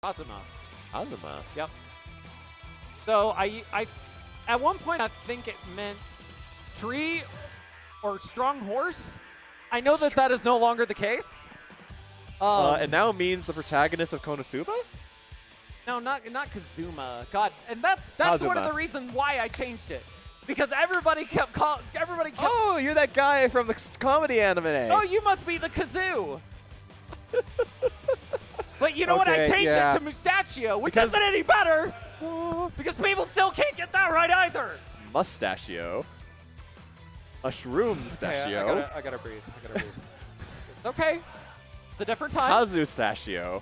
Kazuma. Kazuma. Yep. So I at one point I think it meant tree or strong horse. I know that that is no longer the case. It now means the protagonist of Konosuba? No, not Kazuma. God, and that's one of the reasons why I changed it. Because everybody kept Oh, you're that guy from the comedy anime. Oh, you must be the kazoo. But you know what? I changed it to Mustachio, which isn't any better. Because people still can't get that right either. Mustachio. Mushroom mustachio. Okay, I gotta breathe. Okay. It's a different time. Pazustachio.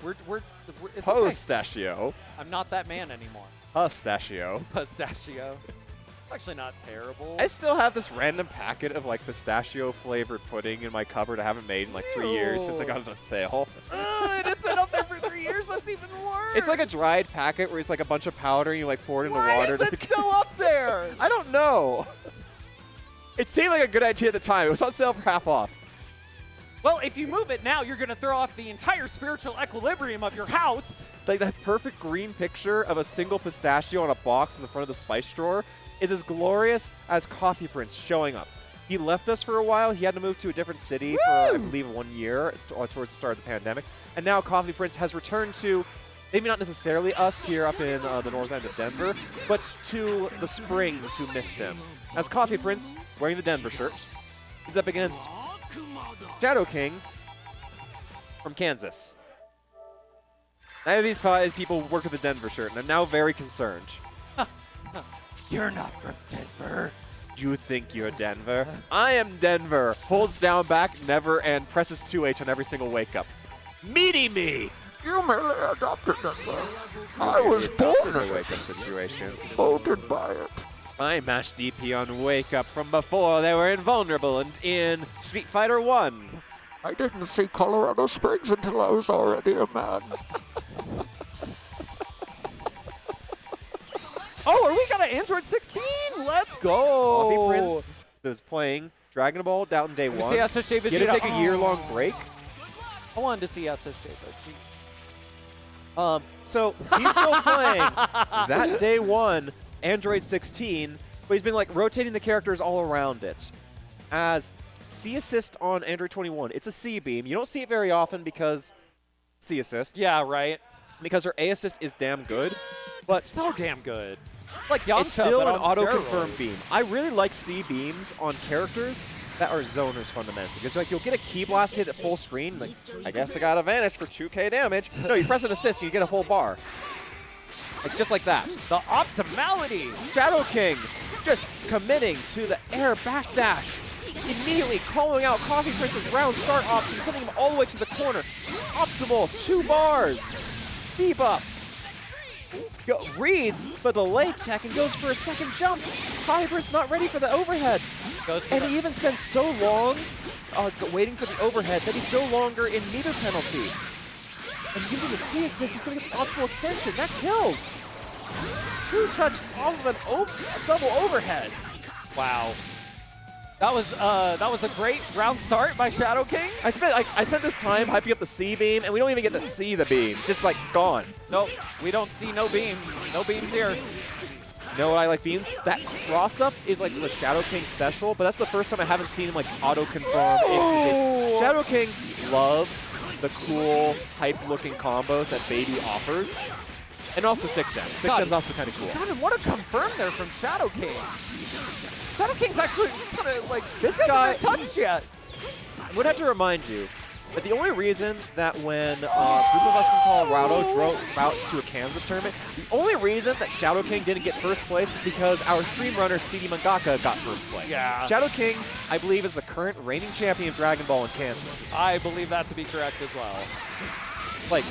It's Postachio. okay. I'm not that man anymore. Pustachio. Pistachio. Actually not terrible. I still have this random packet of like pistachio flavored pudding in my cupboard I haven't made in like 3 years since I got it on sale. And it's been up there for 3 years? That's even worse. It's like a dried packet where it's like a bunch of powder and you like pour it in the Why water. is it still up there? I don't know. It seemed like a good idea at the time. It was on sale for half off. Well, if you move it now, you're going to throw off the entire spiritual equilibrium of your house. Like that perfect green picture of a single pistachio on a box in the front of the spice drawer is as glorious as Coffee Prince showing up. He left us for a while. He had to move to a different city for, I believe, 1 year towards the start of the pandemic. And now Coffee Prince has returned to, maybe not necessarily us here up in the north end of Denver, but to the Springs who missed him. As Coffee Prince, wearing the Denver shirt, is up against Shadow King from Kansas. Neither of these people work with the Denver shirt, and I'm now very concerned. You're not from Denver. You think you're Denver? I am Denver. Holds down back, never, and presses 2H on every single wake up. Meaty me! You merely adopted Denver. I was born in a wake up situation. Molded by it. I mashed DP on wake up from before they were invulnerable and in Street Fighter 1. I didn't see Colorado Springs until I was already a man. Oh, are we got an Android 16? Let's go! Coffee Prince was playing Dragon Ball Down Day 1. See SSJ Vegeta. He had to take a year-long break. I wanted to see SSJ Vegeta. So he's still playing that Day 1 Android 16, but he's been like rotating the characters all around it. As C assist on Android 21, it's a C beam. You don't see it very often because C assist. Yeah, right. Because her A assist is damn good, but it's so damn good. Like Yamcha, it's still but an auto-confirm steroids. beam. I really like C beams on characters that are zoners fundamentally. Because like you'll get a key blast hit at full screen, like I guess I got a vanish for 2k damage. No, you press an assist and you get a full bar. Like just like that. The optimality. Shadow King just committing to the air backdash. Immediately calling out Coffee Prince's round start option, sending him all the way to the corner. Optimal 2 bars. Debuff. Reads the delay tech and goes for a second jump. Coffee Prince not ready for the overhead. And he even spends so long waiting for the overhead that he's no longer in meter penalty. And using the C assist, he's going to get the optimal extension. That kills. 2 touch off of a double overhead. Wow. That was a great round start by Shadow King. I spent this time hyping up the C beam, and we don't even get to see the beam. Just like gone. Nope, we don't see no beam. No beams here. You know what I like beams? That cross up is like the Shadow King special, but that's the first time I haven't seen him like auto confirm. Shadow King loves the cool, hype-looking combos that Baby offers. And also 6M. 6M's also kind of cool. God, and what a confirm there from Shadow King. Shadow King's actually kind of like, this guy hasn't been touched yet. I would have to remind you that the only reason that when a group of us from Colorado drove routes to a Kansas tournament, the only reason that Shadow King didn't get first place is because our stream runner, CD Mangaka, got first place. Yeah. Shadow King, I believe, is the current reigning champion of Dragon Ball in Kansas. I believe that to be correct as well. Like,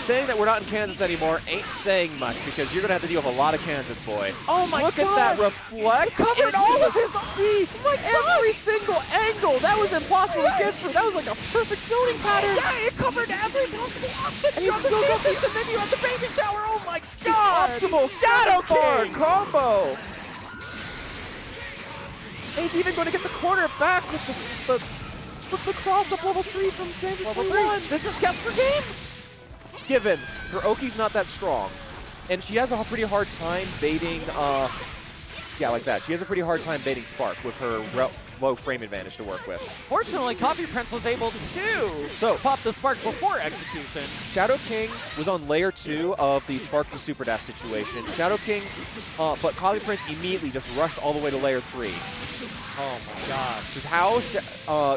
saying that we're not in Kansas anymore ain't saying much because you're going to have to deal with a lot of Kansas, boy. Oh my God. Look at that reflect. It covered all of his C. Every single angle. That was impossible to get through. That was like a perfect zoning pattern. Yeah, it covered every possible option. And you have the C system, then you have the baby shower. Oh my God. Optimal Shadow bar King combo. And he's even going to get the corner back with the cross up level 3 from James. Level 3. This is Guess for Game. given her Oki's not that strong, and she has a pretty hard time baiting, yeah, like that. She has a pretty hard time baiting Spark with her low frame advantage to work with. Fortunately, Coffee Prince was able to pop the Spark before execution. Shadow King was on layer 2 of the Spark to Super Dash situation. Shadow King, but Coffee Prince immediately just rushed all the way to layer 3. Oh my gosh. Which is how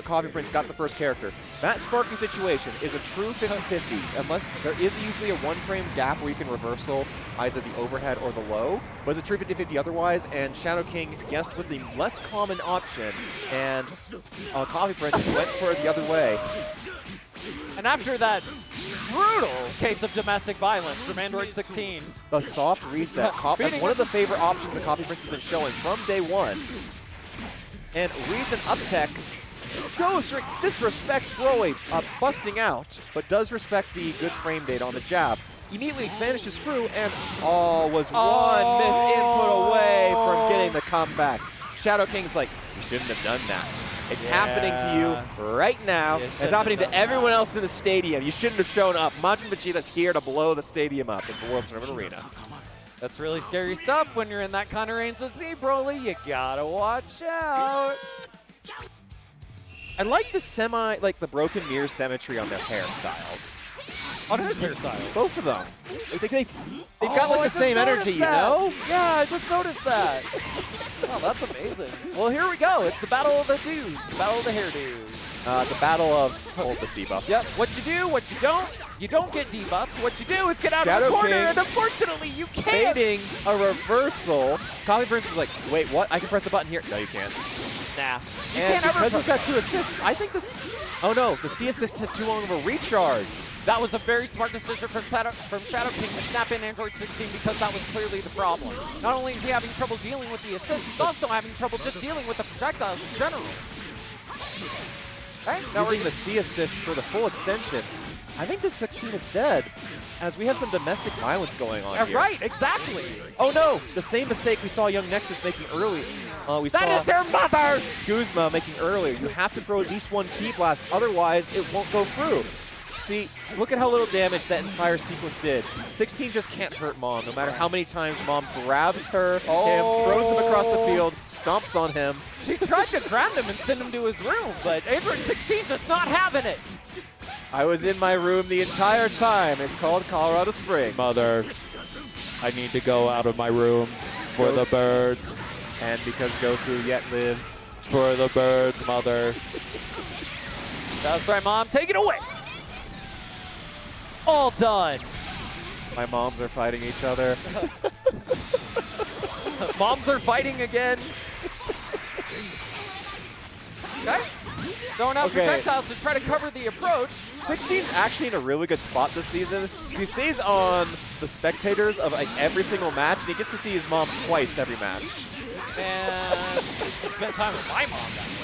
Coffee Prince got the first character. That Sparky situation is a true 50-50, unless there is usually a 1-frame gap where you can reversal either the overhead or the low, but it's a true 50-50 otherwise, and Shadow King guessed with the less common option, and Coffee Prince went for it the other way. And after that brutal case of domestic violence from Android 16. The soft reset, that's one of the favorite options that Coffee Prince has been showing from day one. And reads an up tech, disrespects Broly, busting out, but does respect the good frame data on the jab. Immediately vanishes through, and was one miss input away from getting the comeback. Shadow King's like, you shouldn't have done that. It's happening to you right now. It's happening to everyone else in the stadium. You shouldn't have shown up. Majin Vegeta's here to blow the stadium up in the World Tournament Arena. That's really scary stuff when you're in that kind of range to see, Broly. You gotta watch out. I like the the broken mirror symmetry on their hairstyles. On whose hairstyles? Both of them. They've got like the same energy, you know? Yeah, I just noticed that. Oh, that's amazing. Well, here we go. It's the battle of the dudes, the battle of the hairdos. The battle of hold the debuff. Yep. What you do, what you don't get debuffed. What you do is get out of the corner, and unfortunately, you can't. Baiting a reversal. Coffee Prince is like, wait, what? I can press a button here. No, you can't. Nah. You and can't ever because he's got 2 assists, I think this. Oh no, the C assist had too long of a recharge. That was a very smart decision from Shadow King to snap in Android 16 because that was clearly the problem. Not only is he having trouble dealing with the assist, he's also having trouble just dealing with the projectiles in general. Okay, using the C assist for the full extension. I think this 16 is dead, as we have some domestic violence going on here. Right, exactly. Oh no, the same mistake we saw Young Nexus making early. That is their mother! Guzma making earlier. You have to throw at least 1 Ki Blast, otherwise it won't go through. See, look at how little damage that entire sequence did. 16 just can't hurt Mom, no matter how many times Mom grabs him, throws him across the field, stomps on him. She tried to ground him and send him to his room, but Android 16 just not having it. I was in my room the entire time. It's called Colorado Springs. Mother, I need to go out of my room for the birds. And because Goku yet lives. For the birds, Mother. That's right, Mom. Take it away. All done. My moms are fighting each other. Moms are fighting again. Okay. Throwing out projectiles to try to cover the approach. 16's actually in a really good spot this season. He stays on the spectators of like every single match, and he gets to see his mom twice every match. And he spent time with my mom that way.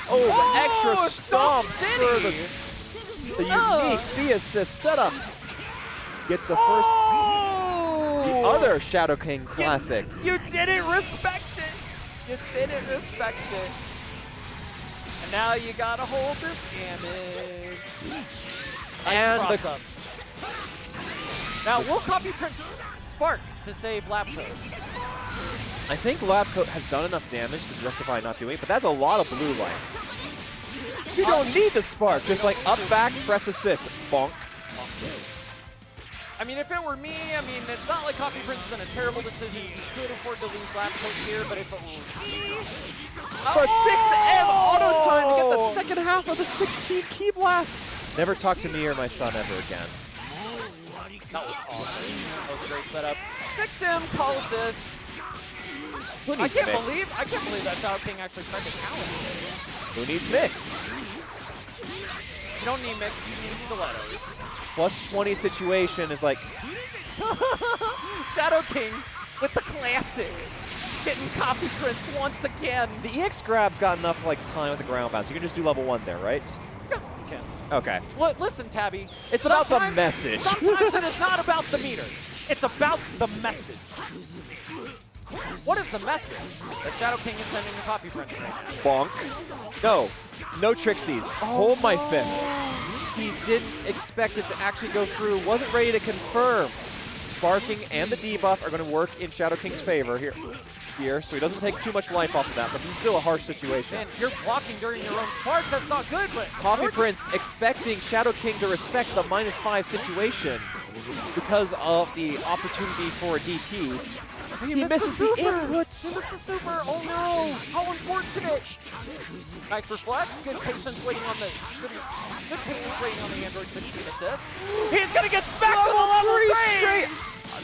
Oh, the extra stomp City. for the unique B-assist setups. Gets the first, the other Shadow King classic. You didn't respect it. You didn't respect it. And now you gotta hold this damage. And nice up. Now, will Coffee Prince spark to save Lab Coat? I think Lab Coat has done enough damage to justify not doing it, but that's a lot of blue life. You don't need the spark, just like up, back, press assist, bonk. I mean, if it were me, I mean, it's not like Coffee Prince is in a terrible decision. He could afford to lose Lab Coat here, but if it were me... For 6M auto time to get the second half of the 16 Ki Blast. Never talk to me or my son ever again. That was awesome. That was a great setup. 6M, call assist. I can't believe that Shadow King actually tried to challenge it. Who needs mix? You don't need mix, you need stilettos. Plus 20 situation is like... Shadow King with the classic. Getting Coffee Prince once again. The EX grab's got enough like time with the ground bounce. You can just do level 1 there, right? Yeah, you can. Okay. Listen, Tabby. It's about the message. Sometimes it is not about the meter. It's about the message. What is the message that Shadow King is sending to Coffee Prince right now? Bonk. No Trixies. Hold my fist. He didn't expect it to actually go through, wasn't ready to confirm. Sparking and the debuff are going to work in Shadow King's favor here, so he doesn't take too much life off of that, but this is still a harsh situation. Man, you're blocking during your own spark, that's not good, but... Coffee Prince expecting Shadow King to respect the -5 situation because of the opportunity for a DP. He misses the input. He missed the super. Oh no! How unfortunate! Nice reflex. Good patience waiting on the good patience waiting on the Android 16 assist. He's gonna get smacked to the level 3 straight.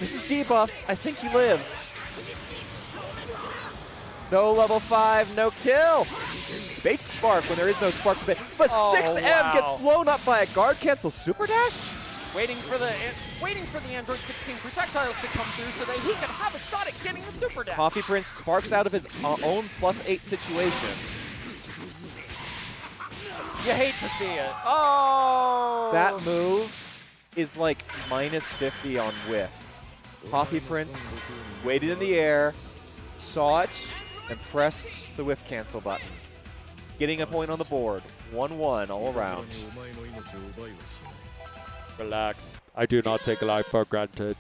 This is debuffed. I think he lives. No level 5, no kill. Baits Spark when there is no Spark to bait. But 6M gets blown up by a guard cancel super dash. Waiting for the Android 16 projectiles to come through so that he can have a shot at getting the super dash. Coffee Prince sparks out of his own +8 situation. You hate to see it. Oh! That move is like -50 on whiff. Coffee Prince waited in the air, saw it, and pressed the whiff cancel button. Getting a point on the board. 1-1 all around. Relax. I do not take life for granted.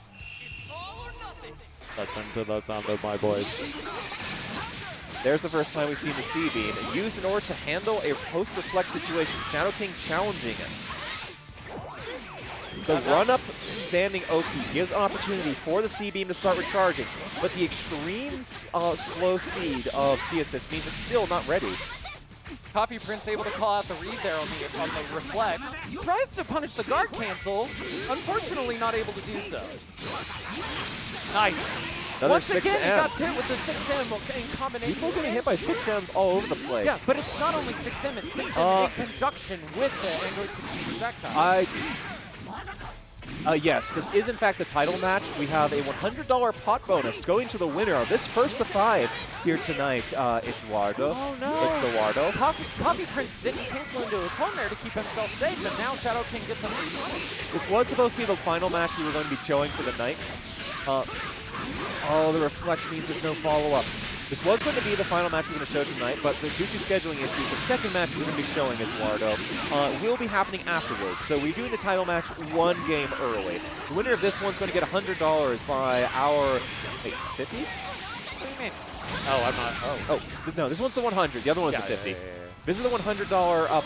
Listen to the sound of my voice. There's the first time we've seen the C-Beam used in order to handle a post-reflect situation. Shadow King challenging it. The run-up standing Oki gives an opportunity for the C-Beam to start recharging, but the extreme slow speed of C-Assist means it's still not ready. Coffee Prince able to call out the read there on the reflect. Tries to punish the guard cancel, unfortunately not able to do so. Nice. Another Once again, 6M. he got hit with the 6M in combination. People getting hit by 6Ms all over the place. Yeah, but it's not only 6M, it's 6M in conjunction with the Android 16 projectile. Yes, this is in fact the title match. We have a $100 pot bonus going to the winner of this first to 5 here tonight. It's Wardo. Oh no! It's the Wardo. Coffee Prince didn't cancel into a clone there to keep himself safe, and now Shadow King gets a free punch. This was supposed to be the final match we were going to be showing for the nights. The reflect means there's no follow-up. This was going to be the final match we're going to show tonight, but due to scheduling issues, the second match we're going to be showing is Wardo. Will be happening afterwards. So we're doing the title match one game early. The winner of this one's going to get $100 by our... Wait, 50? What do you mean? Oh, I'm not. Oh, no, this one's the 100. The other one's the 50. Yeah. This is the $100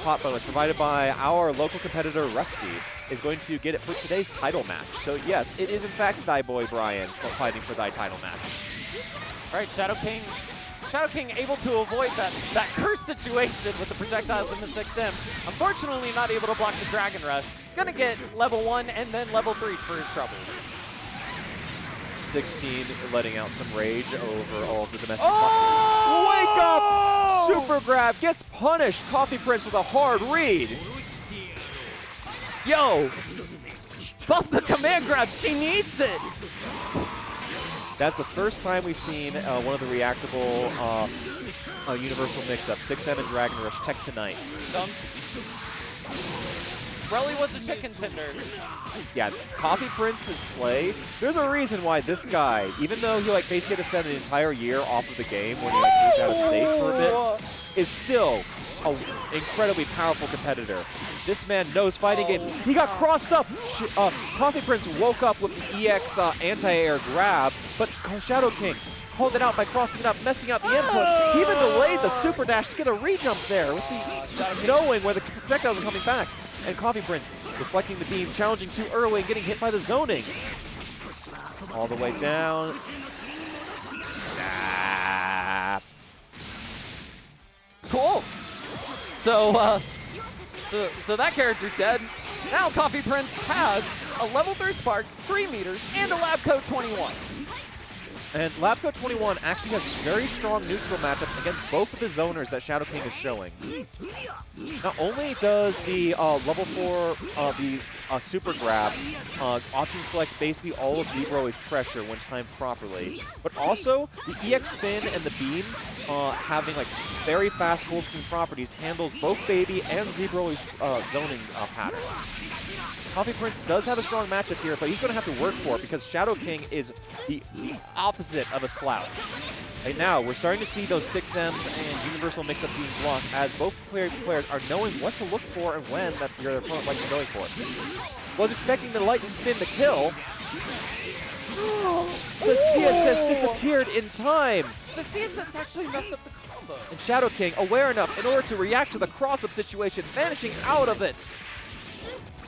pot bonus provided by our local competitor, Rusty, is going to get it for today's title match. So yes, it is in fact thy boy Brian fighting for thy title match. All right, Shadow King able to avoid that curse situation with the projectiles in the 6M. Unfortunately, not able to block the Dragon Rush. Gonna get level 1 and then level 3 for his troubles. 16 letting out some rage over all of the domestic. Oh! Wake up! Super grab gets punished. Coffee Prince with a hard read. Yo! Buff the command grab. She needs it. That's the first time we've seen one of the reactable universal mix-ups. 6M and Dragon Rush Tech tonight. Dunk. Relly was a chicken tender. Yeah, Coffee Prince's play, there's a reason why this guy, even though he basically had to spend an entire year off of the game when he moved out of state for a bit, is still an incredibly powerful competitor. This man knows fighting game. He got crossed up. Coffee Prince woke up with the EX anti-air grab, but Shadow King called it out by crossing it up, messing up the input. He even delayed the super dash to get a re-jump there with just knowing where the projectiles were coming back. And Coffee Prince reflecting the beam, challenging too early and getting hit by the zoning. All the way down. Zap. Cool. So that character's dead. Now Coffee Prince has a level 3 spark, 3 meters, and a lab coat 21. And Labco 21 actually has very strong neutral matchups against both of the zoners that Shadow King is showing. Not only does the level 4 the super grab option select basically all of Zebro's pressure when timed properly, but also the EX spin and the beam having very fast full screen properties handles both Baby and Zebro's zoning patterns. Coffee Prince does have a strong matchup here, but he's going to have to work for it because Shadow King is the opposite of a slouch. Right now, we're starting to see those 6Ms and Universal mix-up being blocked as both players are knowing what to look for and when that your opponent likes going for it. Was expecting the lightning spin to kill. The C assist disappeared in time. The C assist actually messed up the combo. And Shadow King, aware enough in order to react to the cross-up situation, vanishing out of it.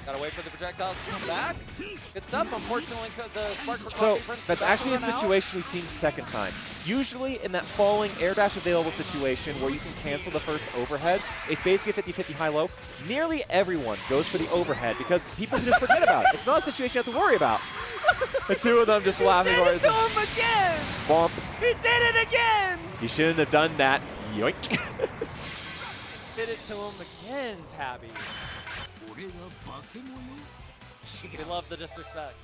Gotta wait for the projectiles to come back. Good stuff. Unfortunately, the spark for So Coffee Prince that's about to actually a run out. situation we've seen second time. Usually in that falling air dash available situation where you can cancel the first overhead, it's basically a 50-50 high-low. Nearly everyone goes for the overhead because people just forget about it. It's not a situation you have to worry about. The two of them just laughing. He did it to him again! Bump. He did it again! He shouldn't have done that. Yoink. Did it to him again, Tabby. We love the disrespect.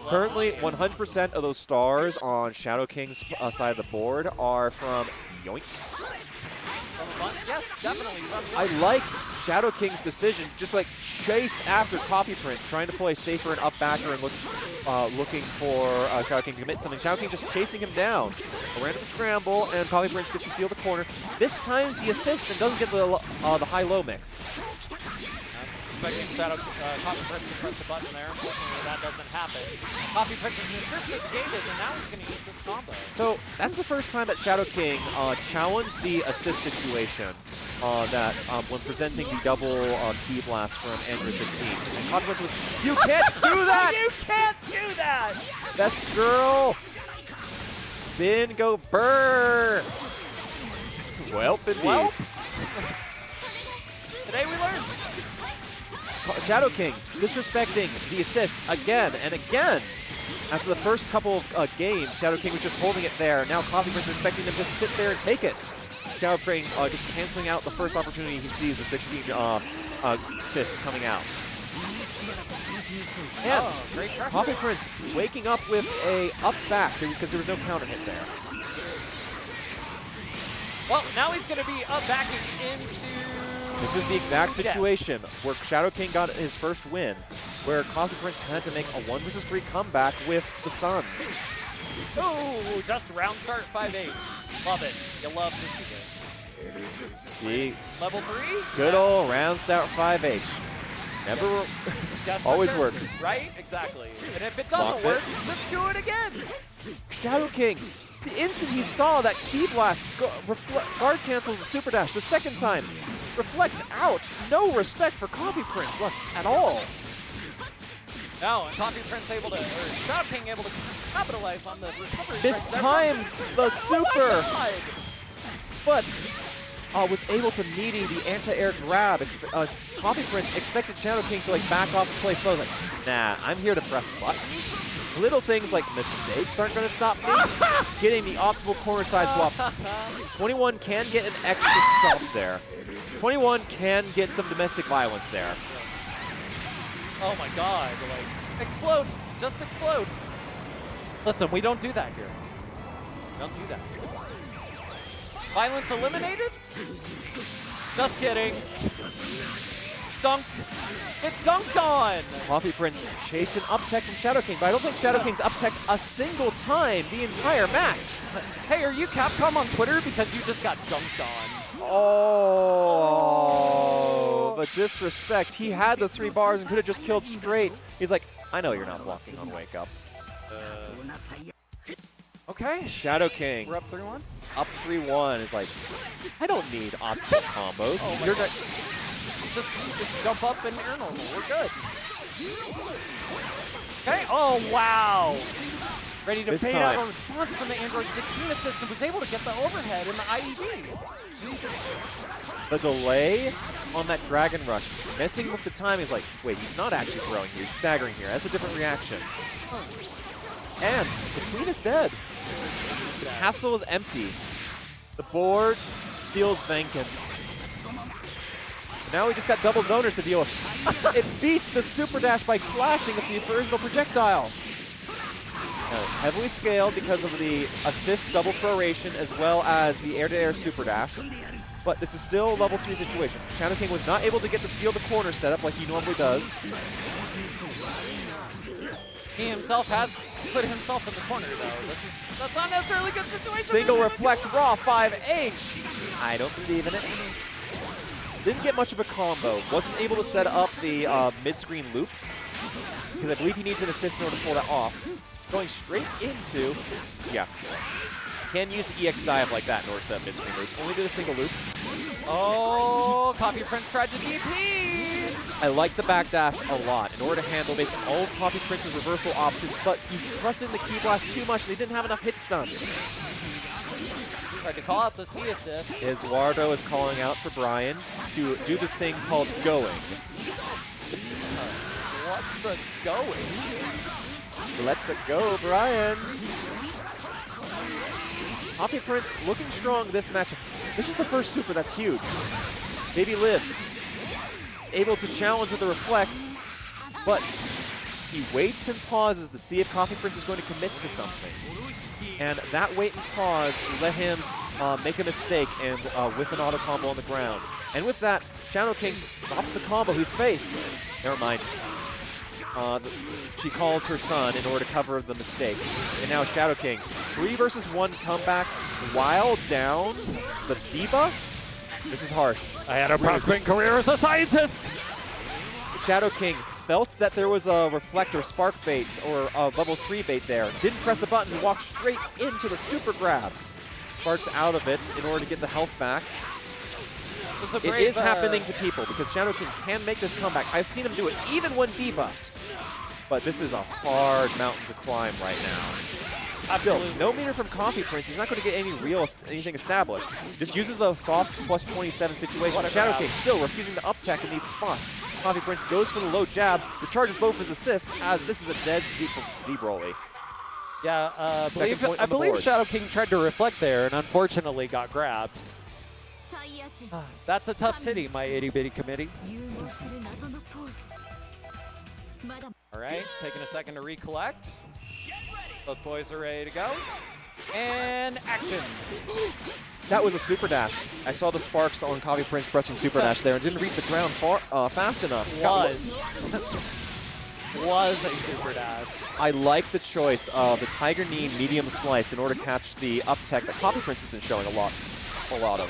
Currently, 100% of those stars on Shadow King's side of the board are from Yoink. Yes, definitely. I like Shadow King's decision, just like chase after Coffee Prince, trying to play safer and up backer and looking for Shadow King to commit something. Shadow King just chasing him down. A random scramble, and Coffee Prince gets to steal the corner. This time's the assist and doesn't get the high-low mix. Expecting Coffee Prince to press the button there. Unfortunately, that doesn't happen. Coffee Prince's assist is gated, and now he's going to eat this combo. So that's the first time that Shadow King challenged the assist situation when presenting the double key blast from Android 16. And Coffee Prince was, you can't do that! You can't do that! Best girl! Spin, go, burr! Welp indeed. Welp. Today we learned. Shadow King disrespecting the assist again and again. After the first couple of games, Shadow King was just holding it there. Now Coffee Prince is expecting them to just sit there and take it. Shadow King just canceling out the first opportunity he sees the 16 assists coming out. And great pressure. Coffee Prince waking up with a up back because there was no counter hit there. Well, now he's going to be up backing into... This is the exact situation where Shadow King got his first win, where Coffee Prince had to make a 1 versus 3 comeback with the Sun. Oh, just round start 5H. Love it. You love to see it. Level 3? Good old round start 5H. Never, always works. Right? Exactly. And if it doesn't work, just do it again. Shadow King, the instant he saw that Key Blast guard cancels the Super Dash the second time, reflects out. No respect for Coffee Prince left at all. No, and Coffee Prince able to, or Shadow King able to capitalize on the recovery. This time's the super. Oh my God. But was able to meeting the anti-air grab. Coffee Prince expected Shadow King to like back off and play slow. Like, nah, I'm here to press buttons. Little things like mistakes aren't going to stop me. Getting the optimal corner side swap. 21 can get an extra stomp there. 21 can get some domestic violence there. Oh my God, like, explode, just explode. Listen, we don't do that here. Don't do that. Violence eliminated? Just kidding. Dunk. It dunked on. Coffee Prince chased an up tech from Shadow King, but I don't think Shadow King's up tech a single time the entire match. Hey, are you Capcom on Twitter because you just got dunked on? Oh, but disrespect. He had the 3 bars and could have just killed straight. He's like, I know you're not blocking on Wake Up. Okay. Shadow King. We're up 3-1. Up 3-1 is like, I don't need optimal combos. Oh You're not. Just jump up and air normal. We're good. Okay. Oh, wow. Ready to pay out a response from the Android 16 assist and was able to get the overhead in the IED. The delay on that Dragon Rush, messing with the time, is like, wait, he's not actually throwing here, he's staggering here. That's a different reaction. And the Queen is dead. The castle is empty. The board feels vacant. Now we just got double zoners to deal with. It beats the Super Dash by flashing at the original projectile. Heavily scaled because of the assist double proration as well as the air-to-air Super Dash. But this is still a level 3 situation. Shadow King was not able to get the steal the corner set up like he normally does. He himself has put himself in the corner, though. That's not necessarily a good situation. Single reflect raw 5H. I don't believe in it. Didn't get much of a combo. Wasn't able to set up the mid-screen loops because I believe he needs an assist in order to pull that off. Going straight into, yeah. Can use the EX dive like that in order to set up mid-screen loops. Only did a single loop. Oh, Coffee Prince tried to DP. I like the backdash a lot in order to handle basically all of Coffee Prince's reversal options, but you trusted in the key blast too much. They didn't have enough hit stun. Tried to call out the C assist. Eduardo is calling out for Brian to do this thing called going. What's the going? Let's go, Brian. Coffee Prince looking strong this matchup. This is the first super that's huge. Baby lives. Able to challenge with the reflex, but he waits and pauses to see if Coffee Prince is going to commit to something. And that wait and pause let him make a mistake and whiff an auto combo on the ground. And with that, Shadow King drops the combo he's faced. Never mind. She calls her son in order to cover the mistake. And now Shadow King, 3 versus 1 comeback while down the debuff. This is harsh. I had a prospering career as a scientist. Shadow King felt that there was a reflector spark bait or a level 3 bait there. Didn't press a button, he walked straight into the super grab. Sparks out of it in order to get the health back. It is happening to people because Shadow King can make this comeback. I've seen him do it even when debuffed. But this is a hard mountain to climb right now. Absolutely. Still, no meter from Coffee Prince. He's not going to get anything established. Just uses the soft plus 27 situation. Shadow King still refusing to up tech in these spots. Coffee Prince goes for the low jab, recharges both his assists as this is a dead Z-Broly. Yeah, I believe Shadow King tried to reflect there and unfortunately got grabbed. That's a tough titty, my itty-bitty committee. All right, taking a second to recollect. Both boys are ready to go. And action. That was a super dash. I saw the sparks on Coffee Prince pressing super dash there and didn't reach the ground fast enough. Was a super dash. I like the choice of the Tiger Knee medium slice in order to catch the up tech that Coffee Prince has been showing a lot of.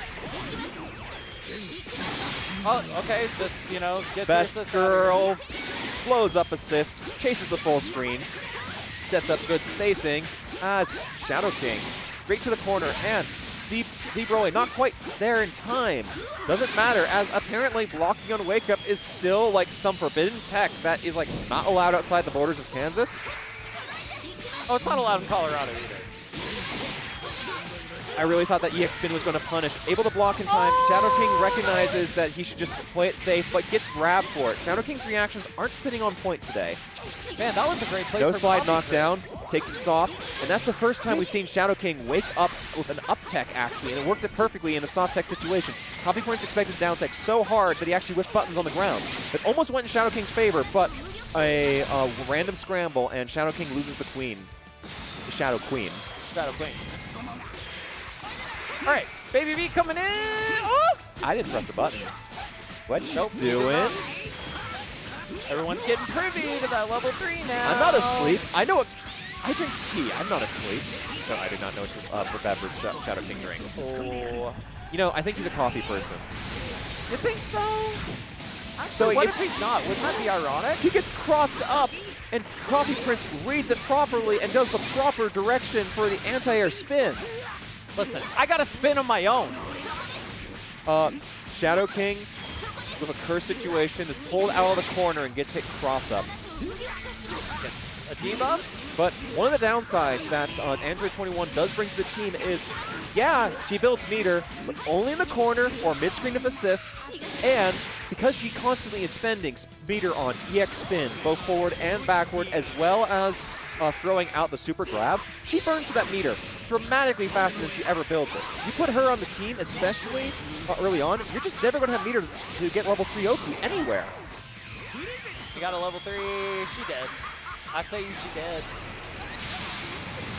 Oh, okay, just, you know, get Best the assist girl, blows up assist, chases the full screen, sets up good spacing as Shadow King straight to the corner and Z-Broly not quite there in time. Doesn't matter as apparently blocking on Wake Up is still like some forbidden tech that is like not allowed outside the borders of Kansas. Oh, it's not allowed in Colorado either. I really thought that EX spin was going to punish. Able to block in time. Shadow King recognizes that he should just play it safe, but gets grabbed for it. Shadow King's reactions aren't sitting on point today. Man, that was a great play. No slide knockdown, takes it soft, and that's the first time we've seen Shadow King wake up with an up tech actually, and it worked it perfectly in a soft tech situation. Coffee Prince expected down tech so hard that he actually whipped buttons on the ground. It almost went in Shadow King's favor, but a random scramble, and Shadow King loses the queen. The Shadow Queen. Shadow Queen. All right, Baby B coming in. Oh! I didn't press the button. What you Nope. doing? Everyone's getting privy to that level 3 now. I'm not asleep. I know it. I drink tea. I'm not asleep. No, I did not know what beverage Shadow King drinks. Oh. You know, I think he's a coffee person. You think so? Actually, So what if if he's not? Wouldn't that be ironic? He gets crossed up, and Coffee Prince reads it properly and does the proper direction for the anti-air spin. Listen, I got a spin of my own. Shadow King, with a curse situation, is pulled out of the corner and gets hit cross-up. Gets a debuff. But one of the downsides that Android 21 does bring to the team is, yeah, she builds meter, but only in the corner or mid-screen of assists, and because she constantly is spending meter on EX spin, both forward and backward, as well as throwing out the super grab, she burns to that meter dramatically faster than she ever builds it. You put her on the team, especially early on, you're just never going to have meter to get level 3 Oku anywhere. You got a level 3. She dead. I say she dead.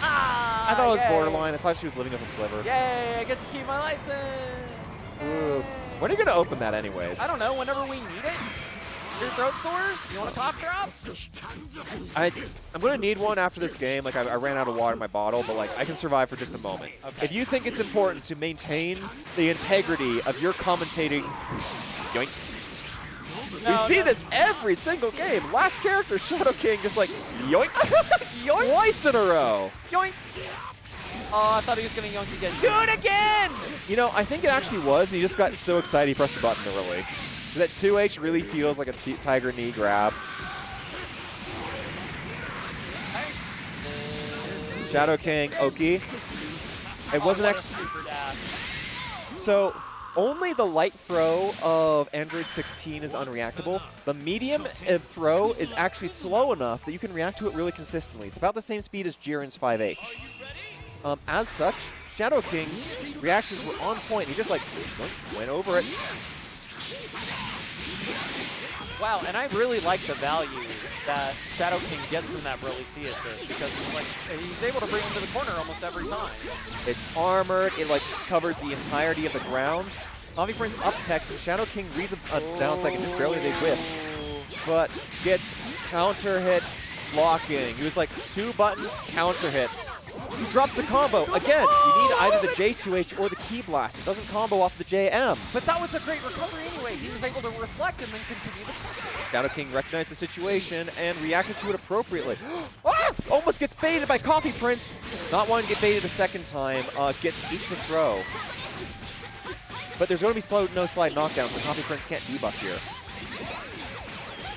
Ah! I thought it was yay. borderline. I thought she was living off a sliver. Yay! I get to keep my license. Ooh. When are you going to open that anyways? I don't know, whenever we need it. Your throat sore? You want a cough drop? I'm going to need one after this game. Like, I ran out of water in my bottle, but, like, I can survive for just a moment. Okay. If you think it's important to maintain the integrity of your commentating, yoink. No, we see this every single game. Last character, Shadow King, just like, yoink. Yoink! Twice in a row. Yoink! Oh, I thought he was going to yoink again. Do it again! You know, I think it actually was, and he just got so excited he pressed the button early. That 2H really feels like a tiger knee grab. Shadow King, Oki. It wasn't actually. So, only the light throw of Android 16 is unreactable. The medium throw is actually slow enough that you can react to it really consistently. It's about the same speed as Jiren's 5H. As such, Shadow King's reactions were on point. He just like went over it. Wow, and I really like the value that Shadow King gets from that Broly C assist because it's like he's able to bring him to the corner almost every time. It's armored. It like covers the entirety of the ground. Coffee Prince up techs and Shadow King reads a down second, just barely they whiff, but gets counter hit blocking. He was like 2 buttons counter hit. He drops the combo. Again, you need either the J2H or the Key Blast. It doesn't combo off the JM. But that was a great recovery anyway. He was able to reflect and then continue to push it. Shadow King recognized the situation and reacted to it appropriately. Ah! Almost gets baited by Coffee Prince. Not wanting to get baited a second time. Gets eats the throw. But there's going to be no slide knockdown, so Coffee Prince can't debuff here.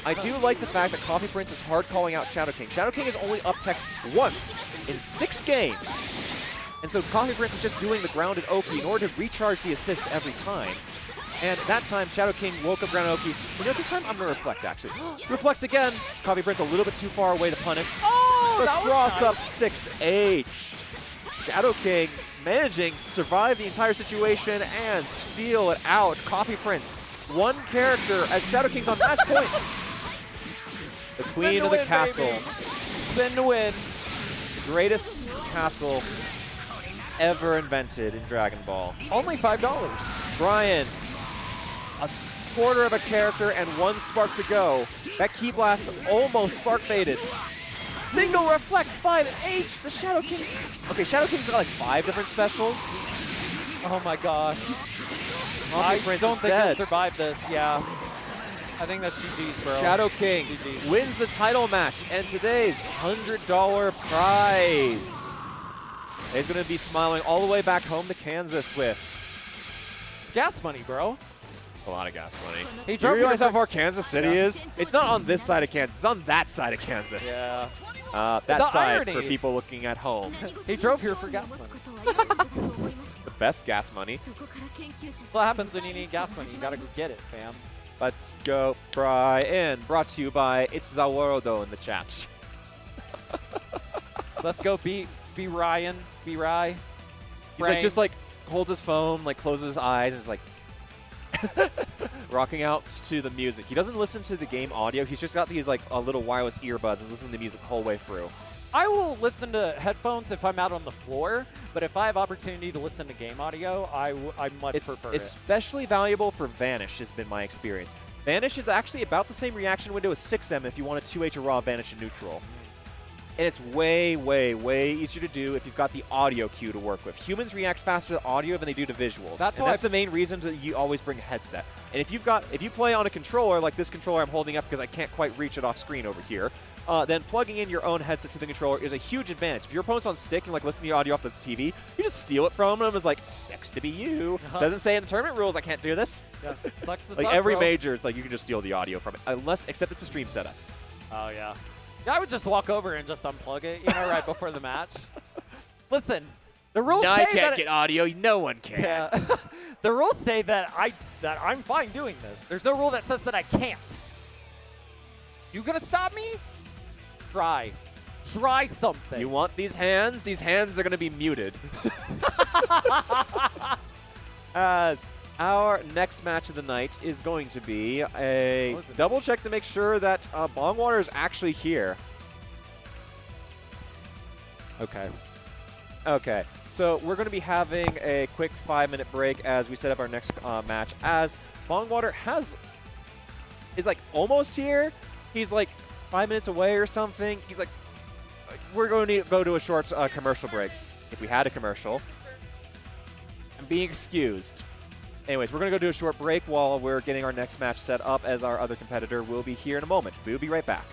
I do like the fact that Coffee Prince is hard calling out Shadow King. Shadow King is only up tech once in 6 games. And so Coffee Prince is just doing the grounded Oki in order to recharge the assist every time. And that time, Shadow King woke up grounded Oki. You know, this time I'm going to reflect, actually. Reflects again. Coffee Prince a little bit too far away to punish. Oh, The that was cross nice. up 6H. Shadow King managing to survive the entire situation and steal it out. Coffee Prince, one character as Shadow King's on match point. The queen of the castle. Baby. Spin to win. The greatest castle ever invented in Dragon Ball. Only $5. Brian, a quarter of a character and 1 spark to go. That Key Blast almost spark baited. Single reflect 5H, the Shadow King. Okay, Shadow King's got like 5 different specials. Oh my gosh. Coffee Prince don't is think dead. he'll survive this, yeah. I think that's GG's, bro. Shadow King GG's. wins the title match and today's $100 prize. He's going to be smiling all the way back home to Kansas with It's gas money, bro. a lot of gas money. He Do you drove realize here how far Kansas City is? It's not on this side of Kansas. It's on that side of Kansas. Yeah. That The side irony. for people looking at home. He drove here for gas money. The best gas money. That's what happens when you need gas money. You gotta go get it, fam. Let's go, Brian. Brought to you by It's Zawordo in the chat. Let's go be Ryan. Be Rye. He's like just like holds his phone, like closes his eyes, and is like rocking out to the music. He doesn't listen to the game audio. He's just got these like little wireless earbuds and listen to the music the whole way through. I will listen to headphones if I'm out on the floor, but if I have opportunity to listen to game audio, I much It's prefer it. especially valuable for Vanish, has been my experience. Vanish is actually about the same reaction window as 6M if you want a 2H or raw Vanish in neutral. And it's way, way, way easier to do if you've got the audio cue to work with. Humans react faster to audio than they do to visuals. That's and why that's the main reason that you always bring a headset. And if you play on a controller like this controller I'm holding up because I can't quite reach it off screen over here, then plugging in your own headset to the controller is a huge advantage. If your opponent's on stick and like listen to the audio off the TV, you just steal it from them. It's like, sucks to be you. Doesn't say in the tournament rules I can't do this. Yeah. Sucks to Like suck, every bro. major, it's like you can just steal the audio from it, except it's a stream setup. Oh, yeah. Yeah, I would just walk over and just unplug it, you know, right before the match. Listen, the rules No, say I can't that get audio. No one can. yeah. The rules say that I'm fine doing this. There's no rule that says that I can't. You gonna stop me? Try. Try something. You want these hands? These hands are going to be muted. As our next match of the night is going to be a What was it? double check to make sure that Bongwater is actually here. Okay. Okay, so we're going to be having a quick 5-minute break as we set up our next match. As Bongwater is like almost here. He's like 5 minutes away or something. He's like, we're going to go to a short commercial break. If we had a commercial. I'm being excused. Anyways, we're going to go do a short break while we're getting our next match set up, as our other competitor will be here in a moment. We'll be right back.